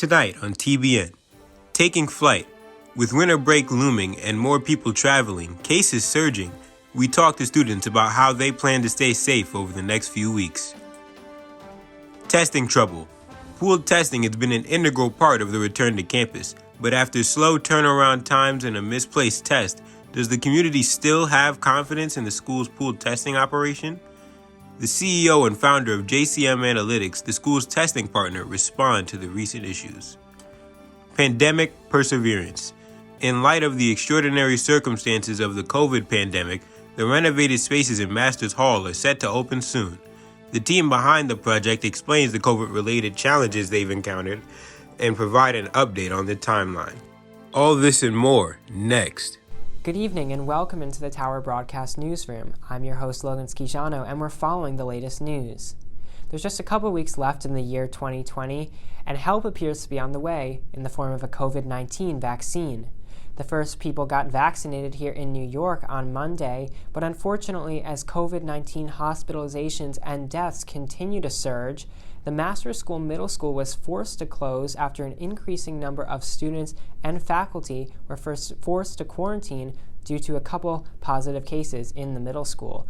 Tonight on TBN, taking flight. With winter break looming and more people traveling, cases surging, we talk to students about how they plan to stay safe over the next few weeks. Testing trouble. Pooled testing has been an integral part of the return to campus, but after slow turnaround times and a misplaced test, does the community still have confidence in the school's pooled testing operation? The CEO and founder of JCM Analytics, the school's testing partner, respond to the recent issues. Pandemic perseverance. In light of the extraordinary circumstances of the COVID pandemic, the renovated spaces in Masters Hall are set to open soon. The team behind the project explains the COVID-related challenges they've encountered and provide an update on the timeline. All this and more next. Good evening and welcome into the Tower Broadcast Newsroom. I'm your host Logan Schijano and we're following the latest news. There's just a couple weeks left in the year 2020 and help appears to be on the way in the form of a COVID-19 vaccine. The first people got vaccinated here in New York on Monday, but unfortunately as COVID-19 hospitalizations and deaths continue to surge, the Masters School Middle School was forced to close after an increasing number of students and faculty were forced to quarantine due to a couple positive cases in the middle school.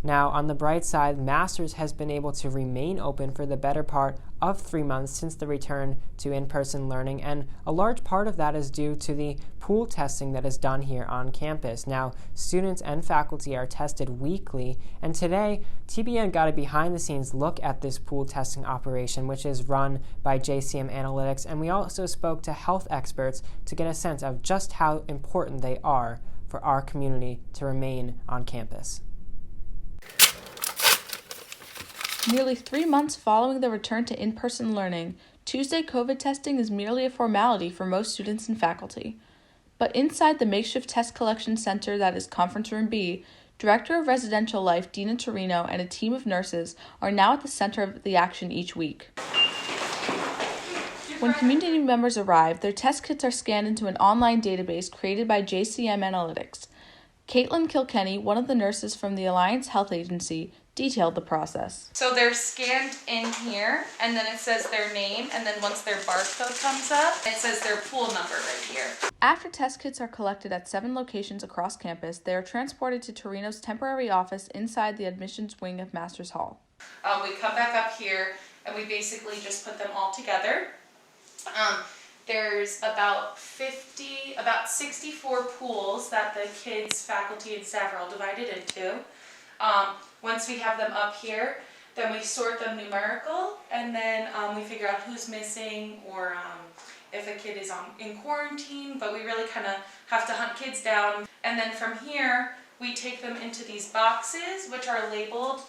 Now, on the bright side, Masters has been able to remain open for the better part of 3 months since the return to in-person learning, and a large part of that is due to the pool testing that is done here on campus. Now, students and faculty are tested weekly, and today, TBN got a behind-the-scenes look at this pool testing operation, which is run by JCM Analytics, and we also spoke to health experts to get a sense of just how important they are for our community to remain on campus. Nearly 3 months following the return to in-person learning, Tuesday COVID testing is merely a formality for most students and faculty. But inside the makeshift test collection center that is Conference Room B, Director of Residential Life Dina Torino and a team of nurses are now at the center of the action each week. When community members arrive, their test kits are scanned into an online database created by JCM Analytics. Caitlin Kilkenny, one of the nurses from the Alliance Health Agency, detailed the process. So they're scanned in here, and then it says their name, and then once their barcode comes up, it says their pool number right here. After test kits are collected at 7 locations across campus, they are transported to Torino's temporary office inside the admissions wing of Masters Hall. We come back up here, and we basically just put them all together. There's about 64 pools that the kids, faculty, and staff are all divided into. Once we have them up here, then we sort them numerical, and then we figure out who's missing or if a kid is in quarantine, but we really kind of have to hunt kids down. And then from here, we take them into these boxes, which are labeled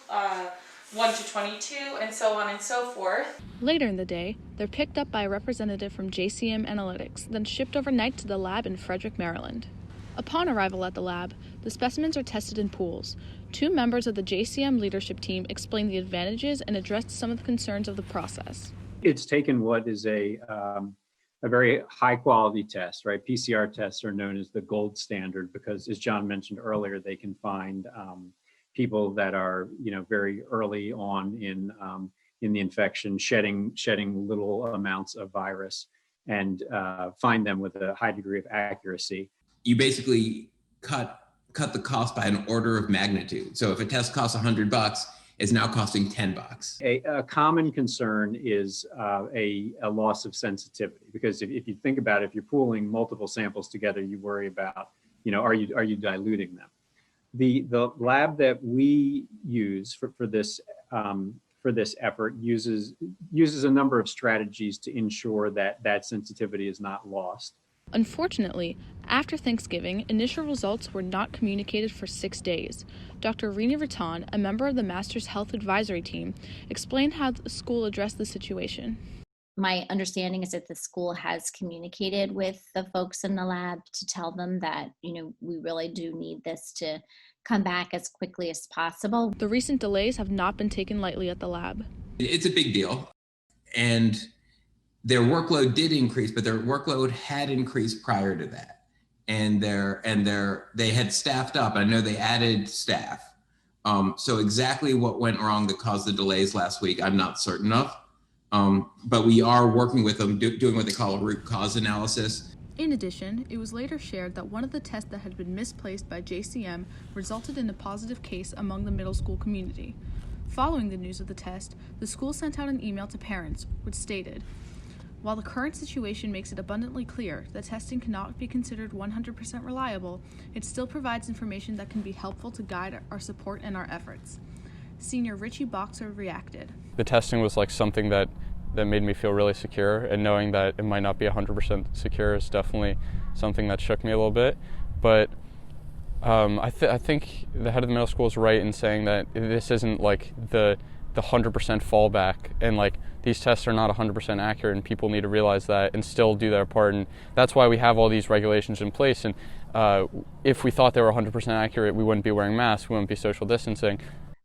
1 to 22, and so on and so forth. Later in the day, they're picked up by a representative from JCM Analytics, then shipped overnight to the lab in Frederick, Maryland. Upon arrival at the lab, the specimens are tested in pools. 2 members of the JCM leadership team explained the advantages and addressed some of the concerns of the process. It's taken what is a very high quality test, right? PCR tests are known as the gold standard because, as John mentioned earlier, they can find people that are, very early on in the infection, shedding little amounts of virus, and find them with a high degree of accuracy. You basically cut the cost by an order of magnitude. So if a test costs $100, it's now costing $10. A common concern is a loss of sensitivity, because if you think about it, if you're pooling multiple samples together, you worry about, are you diluting them? The lab that we use for this effort uses a number of strategies to ensure that sensitivity is not lost. Unfortunately, after Thanksgiving, initial results were not communicated for 6 days. Dr. Renovations, a member of the Masters Health Advisory Team, explained how the school addressed the situation. My understanding is that the school has communicated with the folks in the lab to tell them that, we really do need this to come back as quickly as possible. The recent delays have not been taken lightly at the lab. It's a big deal, and their workload did increase, but their workload had increased prior to that. And they had staffed up. I know they added staff. So exactly what went wrong that caused the delays last week, I'm not certain of. But we are working with them, doing what they call a root cause analysis. In addition, it was later shared that one of the tests that had been misplaced by JCM resulted in a positive case among the middle school community. Following the news of the test, the school sent out an email to parents, which stated, "While the current situation makes it abundantly clear that testing cannot be considered 100% reliable, it still provides information that can be helpful to guide our support and our efforts." Senior Richie Boxer reacted. The testing was like something that made me feel really secure, and knowing that it might not be 100% secure is definitely something that shook me a little bit. But I think the head of the middle school is right in saying that this isn't like the 100% fallback, and like these tests are not 100% accurate, and people need to realize that and still do their part. And that's why we have all these regulations in place. And if we thought they were 100% accurate, we wouldn't be wearing masks, we wouldn't be social distancing.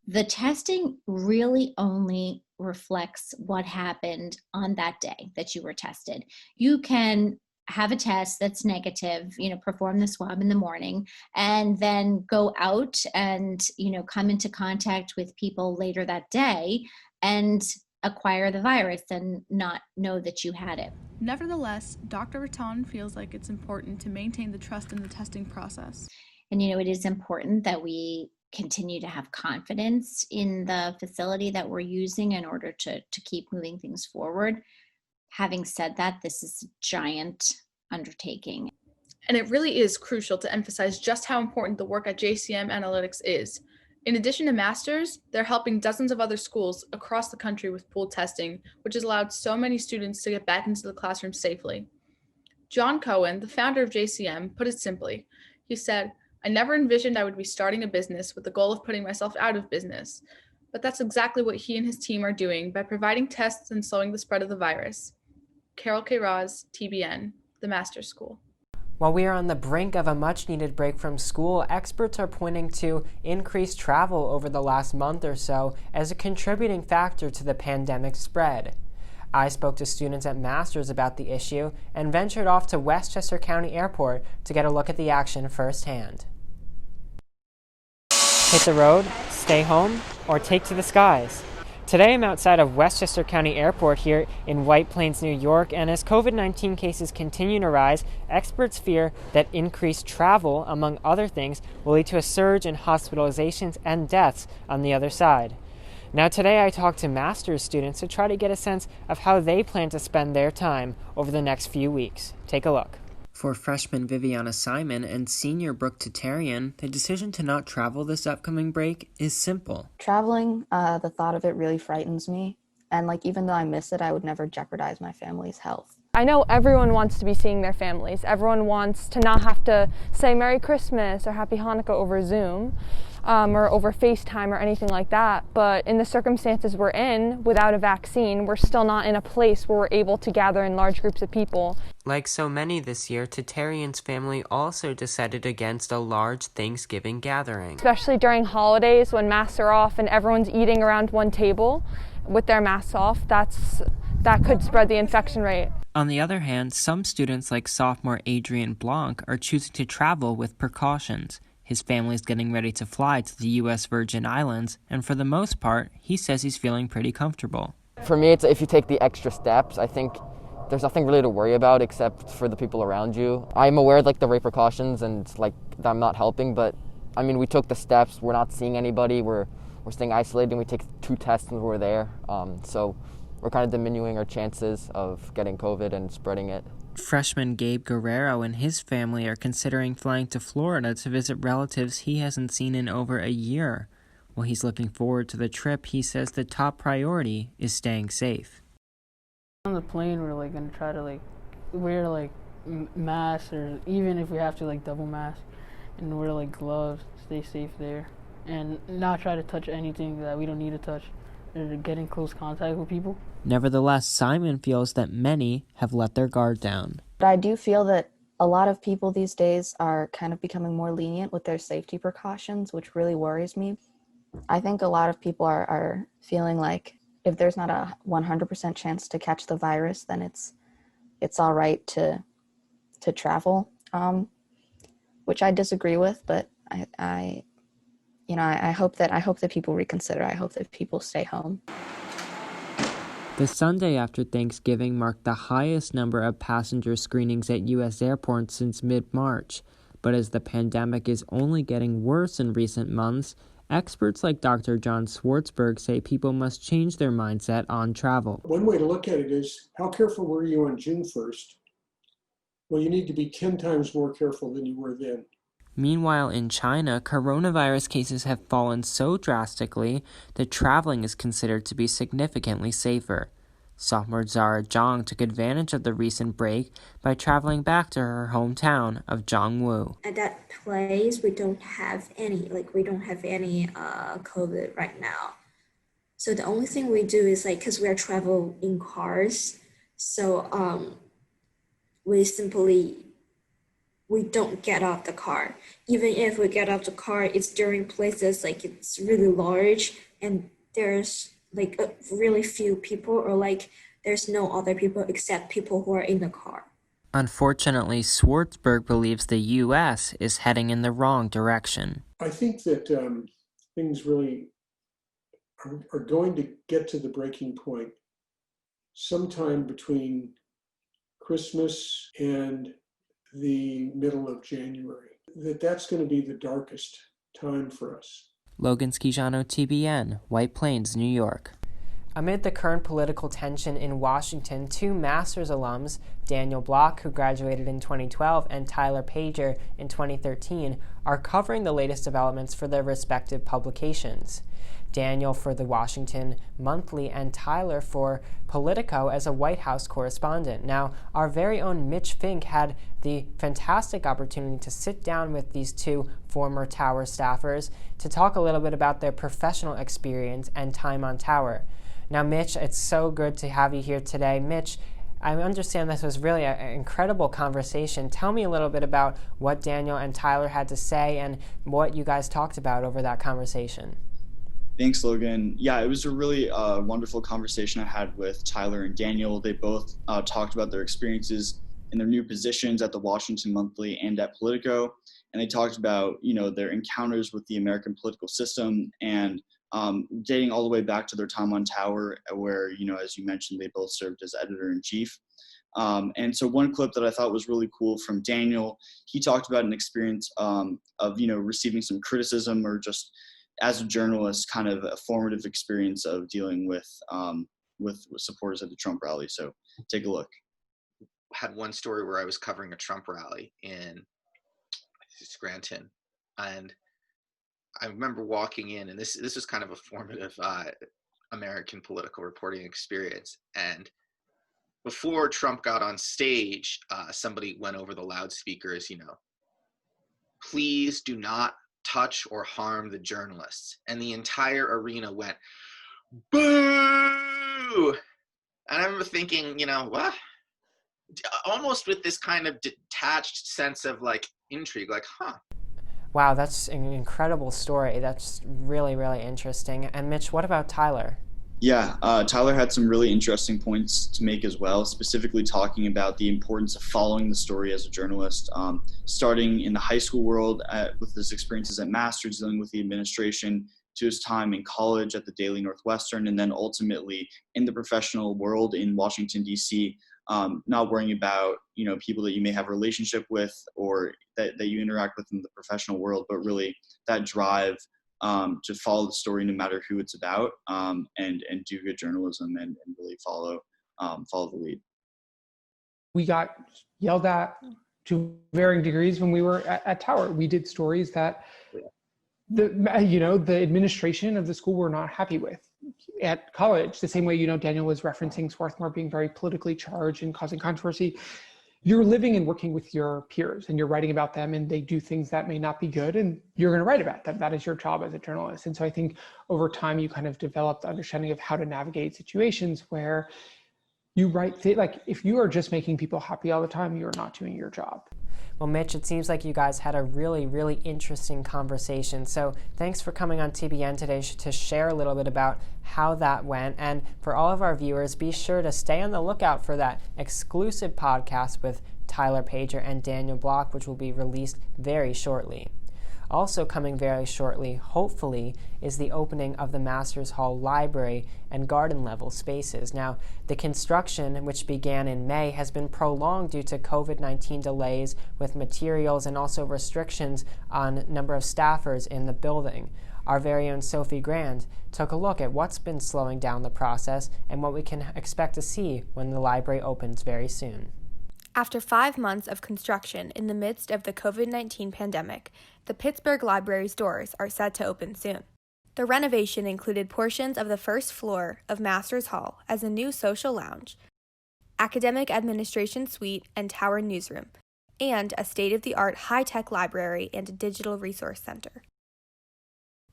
The testing really only reflects what happened on that day that you were tested. You can have a test that's negative, perform the swab in the morning, and then go out and, come into contact with people later that day and acquire the virus and not know that you had it. Nevertheless, Dr. Raton feels like it's important to maintain the trust in the testing process. And, it is important that we continue to have confidence in the facility that we're using in order to keep moving things forward. Having said that, this is a giant undertaking. And it really is crucial to emphasize just how important the work at JCM Analytics is. In addition to Masters, they're helping dozens of other schools across the country with pooled testing, which has allowed so many students to get back into the classroom safely. John Cohen, the founder of JCM, put it simply. He said, "I never envisioned I would be starting a business with the goal of putting myself out of business. But that's exactly what he and his team are doing by providing tests and slowing the spread of the virus." Carol K. Roz, TBN, the Masters School. While we are on the brink of a much-needed break from school, experts are pointing to increased travel over the last month or so as a contributing factor to the pandemic spread. I spoke to students at Masters about the issue and ventured off to Westchester County Airport to get a look at the action firsthand. Hit the road, stay home, or take to the skies. Today I'm outside of Westchester County Airport here in White Plains, New York, and as COVID-19 cases continue to rise, experts fear that increased travel, among other things, will lead to a surge in hospitalizations and deaths on the other side. Now today I talked to Masters students to try to get a sense of how they plan to spend their time over the next few weeks. Take a look. For freshman Viviana Simon and senior Brooke Tatarian, the decision to not travel this upcoming break is simple. Traveling, the thought of it really frightens me. And even though I miss it, I would never jeopardize my family's health. I know everyone wants to be seeing their families. Everyone wants to not have to say Merry Christmas or Happy Hanukkah over Zoom or over FaceTime or anything like that. But in the circumstances we're in, without a vaccine, we're still not in a place where we're able to gather in large groups of people. Like so many this year, Tatarian's family also decided against a large Thanksgiving gathering. Especially during holidays when masks are off and everyone's eating around one table with their masks off, that could spread the infection rate. On the other hand, some students like sophomore Adrian Blanc are choosing to travel with precautions. His family's getting ready to fly to the U.S. Virgin Islands, and for the most part, he says he's feeling pretty comfortable. For me, it's if you take the extra steps, I think there's nothing really to worry about except for the people around you. I'm aware of the right precautions and that I'm not helping, but I mean, we took the steps. We're not seeing anybody. We're staying isolated, and we take 2 tests when we're there. So we're kind of diminishing our chances of getting COVID and spreading it. Freshman Gabe Guerrero and his family are considering flying to Florida to visit relatives he hasn't seen in over a year. While he's looking forward to the trip, he says the top priority is staying safe. On the plane, we're going to try to wear masks, or even if we have to double mask, and wear gloves, stay safe there, and not try to touch anything that we don't need to touch, or get in close contact with people. Nevertheless, Simon feels that many have let their guard down. But I do feel that a lot of people these days are kind of becoming more lenient with their safety precautions, which really worries me. I think a lot of people are feeling like if there's not a 100% chance to catch the virus, then it's all right to travel, which I disagree with, but I hope that people reconsider. I hope that people stay home. The Sunday after Thanksgiving marked the highest number of passenger screenings at U.S. airports since mid-March. But as the pandemic is only getting worse in recent months, experts like Dr. John Schwartzberg say people must change their mindset on travel. One way to look at it is, how careful were you on June 1st? Well, you need to be 10 times more careful than you were then. Meanwhile, in China, coronavirus cases have fallen so drastically that traveling is considered to be significantly safer. Sophomore Zara Zhang took advantage of the recent break by traveling back to her hometown of Zhongwu. At that place, we don't have any COVID right now. So the only thing we do is because we are traveling in cars, so we don't get out the car. Even if we get out the car, it's during places it's really large and there's really few people, or there's no other people except people who are in the car. Unfortunately, Schwartzberg believes the U.S. is heading in the wrong direction. I think that things really are going to get to the breaking point sometime between Christmas and the middle of January. That's going to be the darkest time for us. Logan Schijano, TBN, White Plains, New York. Amid the current political tension in Washington, two master's alums, Daniel Block, who graduated in 2012, and Tyler Pager in 2013, are covering the latest developments for their respective publications. Daniel for the Washington Monthly and Tyler for Politico as a White House correspondent. Now, our very own Mitch Fink had the fantastic opportunity to sit down with these two former Tower staffers to talk a little bit about their professional experience and time on Tower. Now, Mitch, it's so good to have you here today. Mitch, I understand this was really an incredible conversation. Tell me a little bit about what Daniel and Tyler had to say and what you guys talked about over that conversation. Thanks, Logan. Yeah, it was a really wonderful conversation I had with Tyler and Daniel. They both talked about their experiences in their new positions at the Washington Monthly and at Politico. And they talked about, their encounters with the American political system and dating all the way back to their time on Tower, where, as you mentioned, they both served as editor-in-chief. And so one clip that I thought was really cool from Daniel, he talked about an experience of, receiving some criticism or just as a journalist, kind of a formative experience of dealing with supporters at the Trump rally. So take a look. Had one story where I was covering a Trump rally in Scranton, and I remember walking in, and this was kind of a formative American political reporting experience. And before Trump got on stage, somebody went over the loudspeakers, please do not touch or harm the journalists. And the entire arena went, boo! And I remember thinking, what? Almost with this kind of detached sense of intrigue, Wow, that's an incredible story. That's really, really interesting. And Mitch, what about Tyler? Yeah, Tyler had some really interesting points to make as well, specifically talking about the importance of following the story as a journalist, starting in the high school world with his experiences at Masters, dealing with the administration, to his time in college at the Daily Northwestern, and then ultimately in the professional world in Washington, D.C., not worrying about, people that you may have a relationship with or that you interact with in the professional world, but really that drive to follow the story no matter who it's about, and do good journalism and really follow the lead. We got yelled at to varying degrees when we were at Tower. We did stories that the administration of the school were not happy with. At college, the same way, Daniel was referencing Swarthmore being very politically charged and causing controversy. You're living and working with your peers and you're writing about them, and they do things that may not be good, and you're going to write about them. That is your job as a journalist. And so I think over time you kind of develop the understanding of how to navigate situations where you write, if you are just making people happy all the time, you're not doing your job. Well, Mitch, it seems like you guys had a really, really interesting conversation. So thanks for coming on TBN today to share a little bit about how that went. And for all of our viewers, be sure to stay on the lookout for that exclusive podcast with Tyler Pager and Daniel Block, which will be released very shortly. Also coming very shortly, hopefully, is the opening of the Masters Hall library and garden level spaces. Now, the construction, which began in May, has been prolonged due to COVID-19 delays with materials and also restrictions on number of staffers in the building. Our very own Sophie Grand took a look at what's been slowing down the process and what we can expect to see when the library opens very soon. After 5 months of construction in the midst of the COVID-19 pandemic, the Pittsburgh Library's doors are set to open soon. The renovation included portions of the first floor of Masters Hall as a new social lounge, academic administration suite and tower newsroom, and a state-of-the-art high-tech library and digital resource center.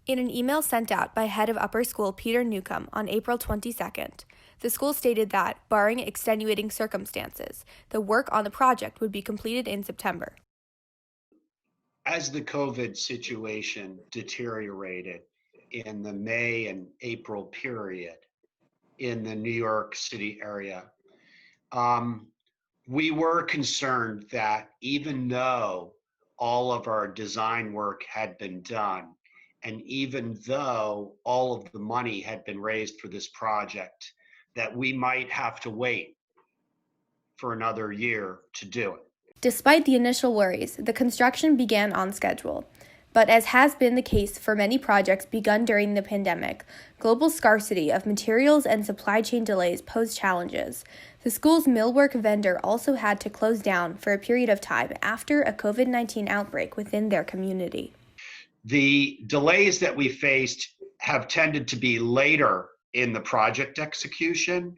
In an email sent out by head of upper school Peter Newcomb on April 22nd, the school stated that, barring extenuating circumstances, the work on the project would be completed in September. As the COVID situation deteriorated in the May and April period in the New York City area, we were concerned that even though all of our design work had been done, and even though all of the money had been raised for this project, that we might have to wait for another year to do it. Despite the initial worries, the construction began on schedule. But as has been the case for many projects begun during the pandemic, global scarcity of materials and supply chain delays posed challenges. The school's millwork vendor also had to close down for a period of time after a COVID-19 outbreak within their community. The delays that we faced have tended to be later in the project execution,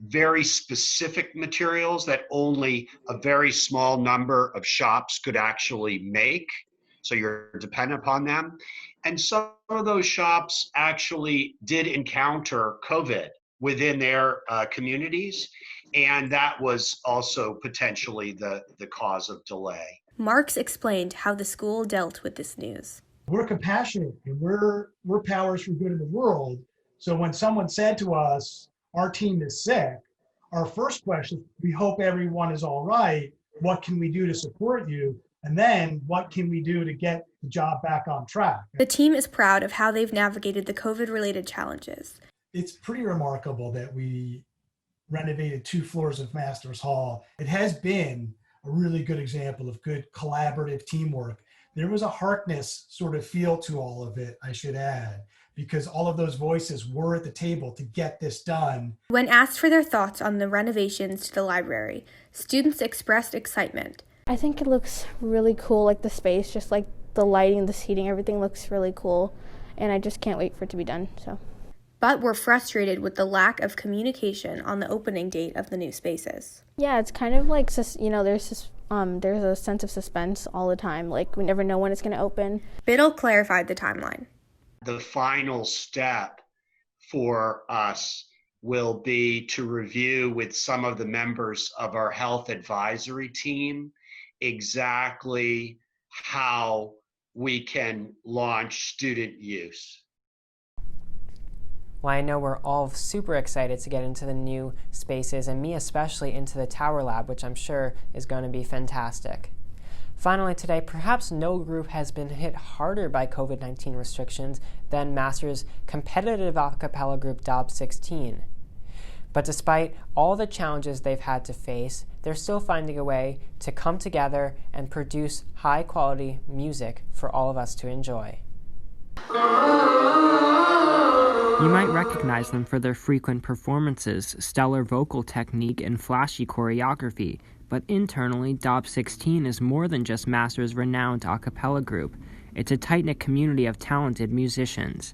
very specific materials that only a very small number of shops could actually make. So you're dependent upon them. And some of those shops actually did encounter COVID within their communities. And that was also potentially the cause of delay. Marx explained how the school dealt with this news. We're compassionate and we're powers for good in the world. So when someone said to us, our team is sick, our first question, we hope everyone is all right. What can we do to support you? And then what can we do to get the job back on track? The team is proud of how they've navigated the COVID-related challenges. It's pretty remarkable that we renovated 2 floors of Masters Hall. It has been a really good example of good collaborative teamwork. There was a Harkness sort of feel to all of it, I should add, because all of those voices were at the table to get this done. When asked for their thoughts on the renovations to the library, students expressed excitement. I think it looks really cool, like the space, just like the lighting, the seating, everything looks really cool, and I just can't wait for it to be done. But were frustrated with the lack of communication on the opening date of the new spaces. Yeah, it's kind of like, there's a sense of suspense all the time, like we never know when it's going to open. Biddle clarified the timeline. The final step for us will be to review with some of the members of our health advisory team exactly how we can launch student use. Well, I know we're all super excited to get into the new spaces, and me especially into the Tower Lab, which I'm sure is going to be fantastic. Finally today, perhaps no group has been hit harder by COVID-19 restrictions than Masters' competitive a cappella group Dobb16. But despite all the challenges they've had to face, they're still finding a way to come together and produce high-quality music for all of us to enjoy. You might recognize them for their frequent performances, stellar vocal technique, and flashy choreography, but internally, Dobb16 is more than just Masters' renowned a cappella group. It's a tight-knit community of talented musicians.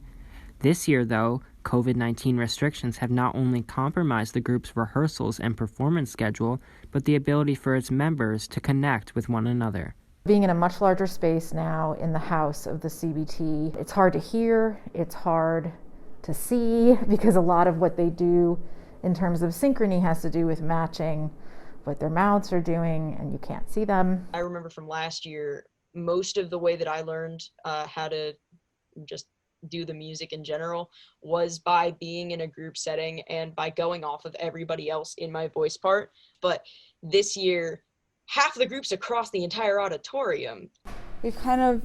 This year, though, COVID-19 restrictions have not only compromised the group's rehearsals and performance schedule, but the ability for its members to connect with one another. Being in a much larger space now in the house of the CBT, it's hard to hear, it's hard to see, because a lot of what they do in terms of synchrony has to do with matching what their mouths are doing, and you can't see them. I remember from last year, most of the way that I learned how to just do the music in general was by being in a group setting and by going off of everybody else in my voice part. But this year, half the groups across the entire auditorium. We've kind of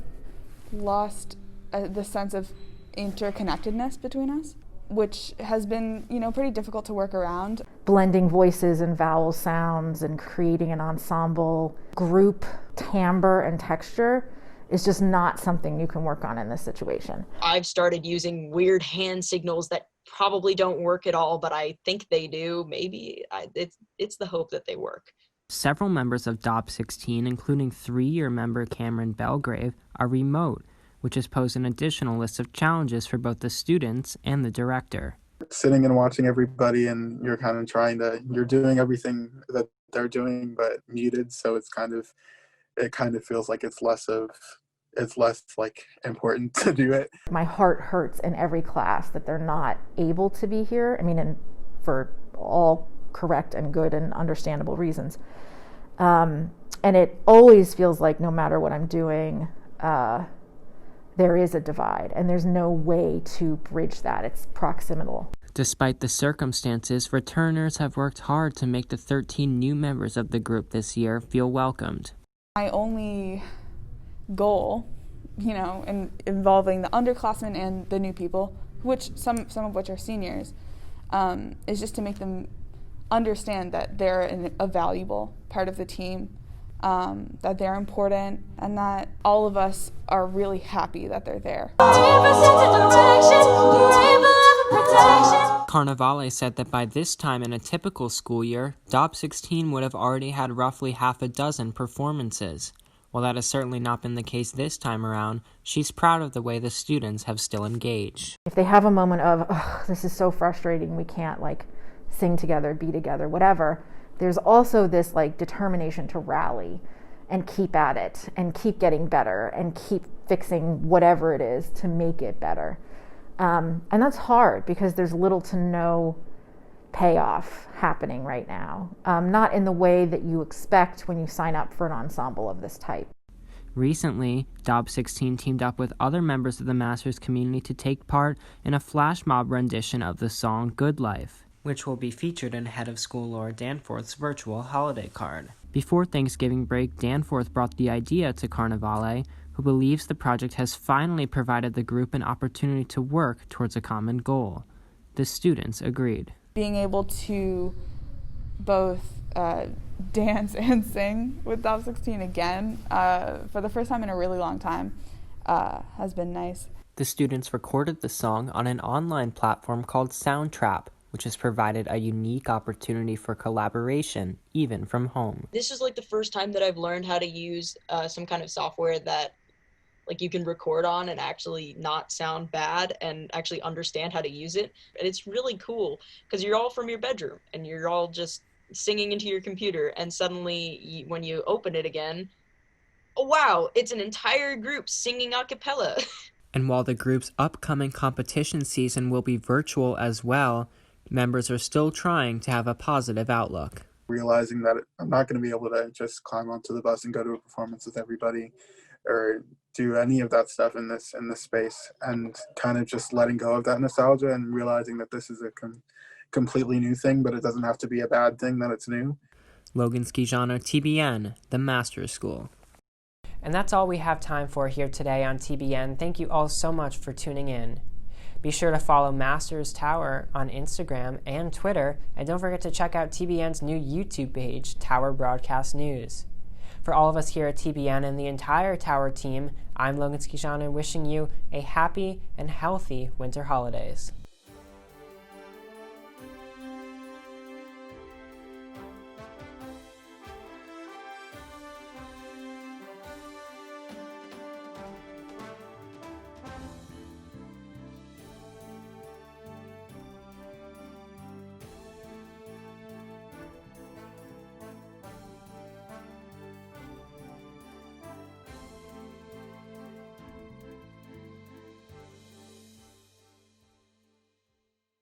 lost the sense of interconnectedness between us, which has been, pretty difficult to work around. Blending voices and vowel sounds and creating an ensemble group timbre and texture is just not something you can work on in this situation. I've started using weird hand signals that probably don't work at all, but I think they do. Maybe it's the hope that they work. Several members of Dobb16, including 3-year member Cameron Belgrave, are remote, which has posed an additional list of challenges for both the students and the director. Sitting and watching everybody, and you're kind of you're doing everything that they're doing, but muted, so it kind of feels like it's less like important to do it. My heart hurts in every class that they're not able to be here. And for all correct and good and understandable reasons. And it always feels like no matter what I'm doing, there is a divide, and there's no way to bridge that. It's proximal. Despite the circumstances, returners have worked hard to make the 13 new members of the group this year feel welcomed. My only goal, involving the underclassmen and the new people, which some of which are seniors, is just to make them understand that they're a valuable part of the team, that they're important, and that all of us are really happy that they're there. Carnevale said that by this time in a typical school year, Dobb16 would have already had roughly half a dozen performances. While that has certainly not been the case this time around, she's proud of the way the students have still engaged. If they have a moment of, oh, this is so frustrating, we can't sing together, be together, whatever, there's also this determination to rally and keep at it and keep getting better and keep fixing whatever it is to make it better. And that's hard because there's little to no payoff happening right now, not in the way that you expect when you sign up for an ensemble of this type. Recently, Dobb16 teamed up with other members of the Masters community to take part in a flash mob rendition of the song Good Life, which will be featured in Head of School Laura Danforth's virtual holiday card. Before Thanksgiving break, Danforth brought the idea to Carnevale, who believes the project has finally provided the group an opportunity to work towards a common goal. The students agreed. Being able to both dance and sing with Dobb16 again for the first time in a really long time has been nice. The students recorded the song on an online platform called Soundtrap, which has provided a unique opportunity for collaboration, even from home. This is the first time that I've learned how to use some kind of software that you can record on and actually not sound bad and actually understand how to use it. And it's really cool because you're all from your bedroom and you're all just singing into your computer, and suddenly when you open it again, oh wow, it's an entire group singing a cappella. And while the group's upcoming competition season will be virtual as well, members are still trying to have a positive outlook. Realizing that I'm not going to be able to just climb onto the bus and go to a performance with everybody or do any of that stuff in this space, and kind of just letting go of that nostalgia and realizing that this is a completely new thing, but it doesn't have to be a bad thing that it's new. Logan Skijano, TBN, the Masters School. And that's all we have time for here today on TBN. Thank you all so much for tuning in. Be sure to follow Masters Tower on Instagram and Twitter, and don't forget to check out TBN's new YouTube page, Tower Broadcast News. For all of us here at TBN and the entire Tower team, I'm Logan Skijano, wishing you a happy and healthy winter holidays.